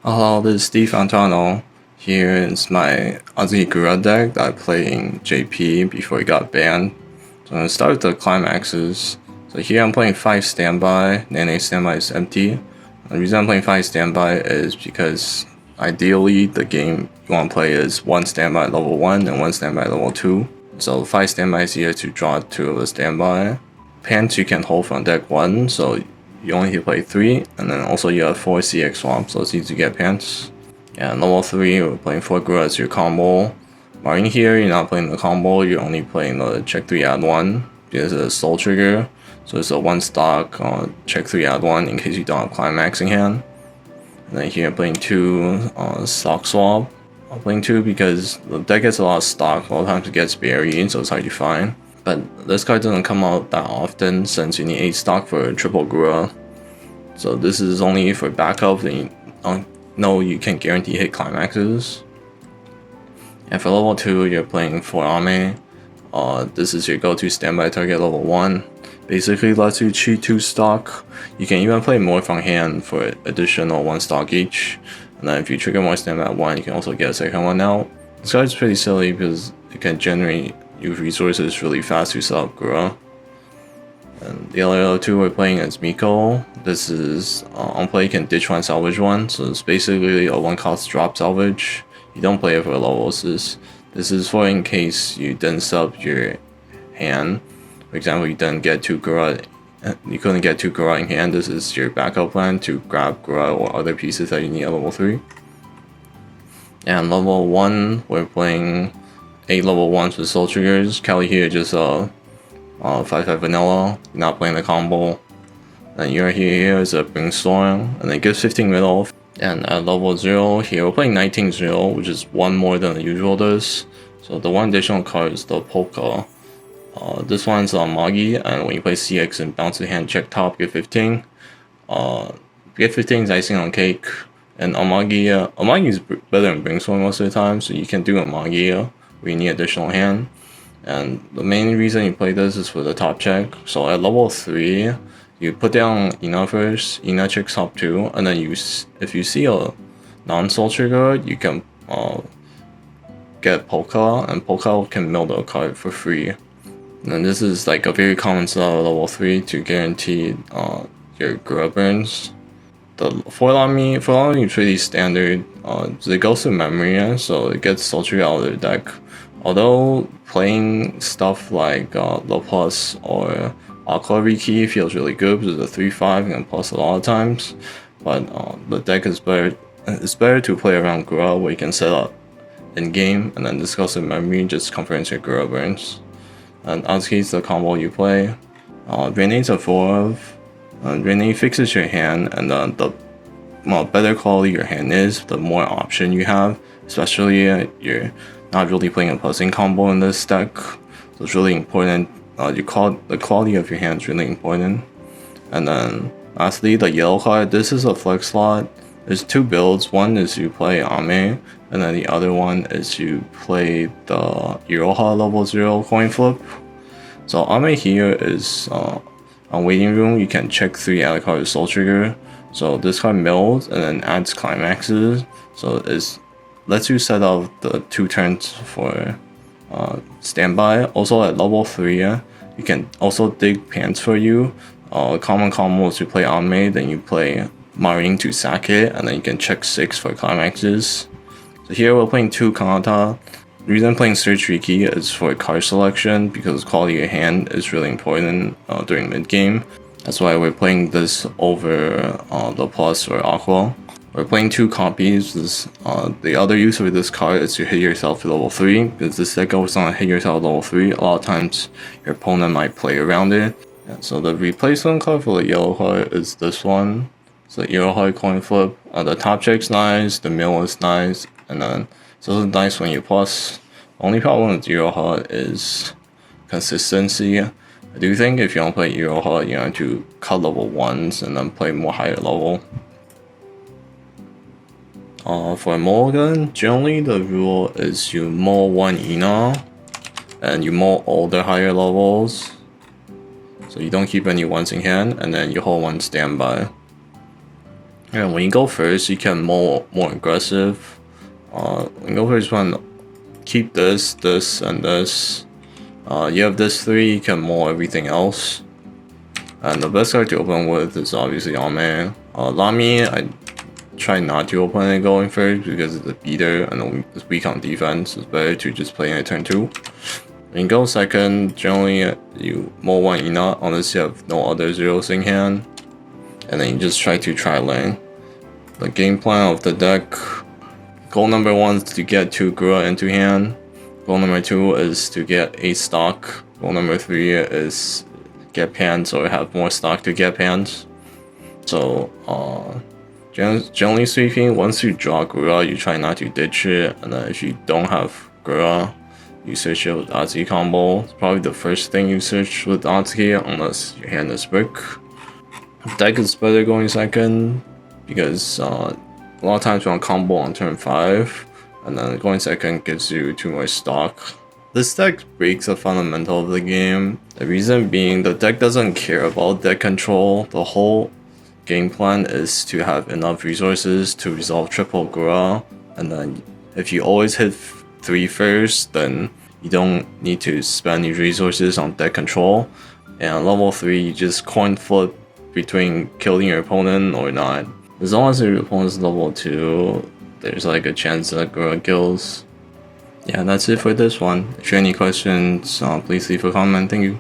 Hello, this is Steve Antano. Here is my AZKi Gura deck that I played in JP before it got banned. So I'm going to start with the Climaxes. So here I'm playing 5 standby, Nene standby is empty. The reason I'm playing 5 standby is because ideally the game you want to play is 1 standby at level 1 and 1 standby at level 2. So 5 standby is here to draw 2 of the standby. Pants you can hold from deck 1, so you only need to play 3, and then also you have 4 CX swamps, so it's easy to get pants. And level 3, we're playing 4 Gura as your combo. Marine here, you're not playing the combo, you're only playing the check 3 add 1, because it's a soul trigger, so it's a 1 stock check 3 add 1 in case you don't have Climax in hand. And then here I'm playing 2 stock swap. I'm playing 2 because the deck gets a lot of stock, a lot of times it gets buried, so it's hard to find. But this card doesn't come out that often since you need 8 stock for triple Gura. So this is only for backup, then you can't guarantee hit climaxes. And for level 2, you're playing 4 Ame. This is your go-to standby target level 1. Basically lets you cheat 2 stock. You can even play more from hand for additional 1 stock each. And then if you trigger more standby at 1, you can also get a second one out. This card is pretty silly because it can generate use resources really fast to set up Gura. And the other 2 we're playing as Miko. This is on play you can ditch 1, salvage 1, so it's basically a 1 cost drop salvage. You don't play it for levels. This is for in case you didn't set up your hand. For example, you didn't get 2 Gura, you couldn't get 2 Gura in hand. This is your backup plan to grab Gura or other pieces that you need at level 3. And level 1, we're playing 8 level 1s with soul triggers. Kelly here just 5/5 vanilla, you're not playing the combo. And you're here is a Bringstorm, and it gives 15 mid off. And at level 0 here, we're playing 19-0, which is 1 more than the usual does. So the 1 additional card is the Polka. This one's on Magi, and when you play CX and bounce the hand, check top, get 15. Get 15 is icing on cake. And Amagi is better than Bringstorm most of the time, so you can do Amagi where you need additional hand. And the main reason you play this is for the top check. So at level 3, you put down Ina first, Ina checks top 2, and then if you see a non-soul trigger, you can get Polka, and Polka can mill the card for free. And this is like a very common set at level 3 to guarantee your Gura burns. The Forlami is pretty standard. It goes to memory, so it gets soul trigger out of the deck. Although playing stuff like low plus or Aqua Riki feels really good because it's a 3/5 and plus a lot of times, but the deck is better. It's better to play around Gura where you can set up in game and then discuss the memory, just conference your Gura burns. And AZKi is the combo you play. Rene's a 4 of. Rene fixes your hand, and the better quality your hand is, the more option you have. Especially you're not really playing a puzzling combo in this deck, so it's really important. The quality of your hand is really important. And then lastly, the yellow card. This is a flex slot. There's 2 builds. One is you play Ame, and then the other one is you play the Iroha level 0 coin flip. So Ame here is on waiting room. You can check 3 add a card with soul trigger. So this card mills and then adds climaxes. So it lets you set up the 2 turns for standby. Also at level 3, you can also dig pants for you. Common combo is you play Ame, then you play Marine to sack it, and then you can check 6 for climaxes. So here we're playing 2 Kanata. The reason I'm playing Search Riki is for card selection because quality of your hand is really important during mid game. That's why we're playing this over the plus or Aqua. We're playing 2 copies. The other use of this card is to hit yourself at level 3, because this deck goes on to hit yourself at level 3. A lot of times your opponent might play around it. Yeah, so the replacement card for the yellow card is this one. So Iroha coin flip. The top check's nice, the mill is nice, and then it's also nice when you plus. The only problem with Iroha is consistency. I do think if you don't play Iroha, you have to cut level 1s and then play more higher level. For Mulligan, generally the rule is you mull 1 Ina, and you mull all the higher levels. So you don't keep any 1s in hand, and then you hold 1 standby. And when you go first, you can more aggressive. When you go first, you want to keep this, and this. You have this 3, you can more everything else. And the best card to open with is obviously Ame. Lami, I try not to open it going first because it's a beater and it's weak on defense. It's better to just play in a turn 2. When you go second, generally you more 1 Ina unless you have no other zeros in hand. And then you just try to tri-lane. The game plan of the deck, goal number 1 is to get 2 Gura into hand. Goal number 2 is to get 8 stock. Goal number 3 is get pans or have more stock to get pans. So generally speaking, once you draw Gura, you try not to ditch it, and then if you don't have Gura, you search it with AZKi combo. It's probably the first thing you search with AZKi unless your hand is brick. Deck is better going second because a lot of times you want combo on turn 5, and then going second gives you 2 more stock. This deck breaks the fundamental of the game. The reason being, the deck doesn't care about deck control. The whole game plan is to have enough resources to resolve triple Gura, and then if you always hit 3 first, then you don't need to spend your resources on deck control. And level 3, you just coin flip between killing your opponent or not. As long as your opponent's level 2, there's like a chance that Gura kills. Yeah, that's it for this one. If you have any questions, please leave a comment. Thank you.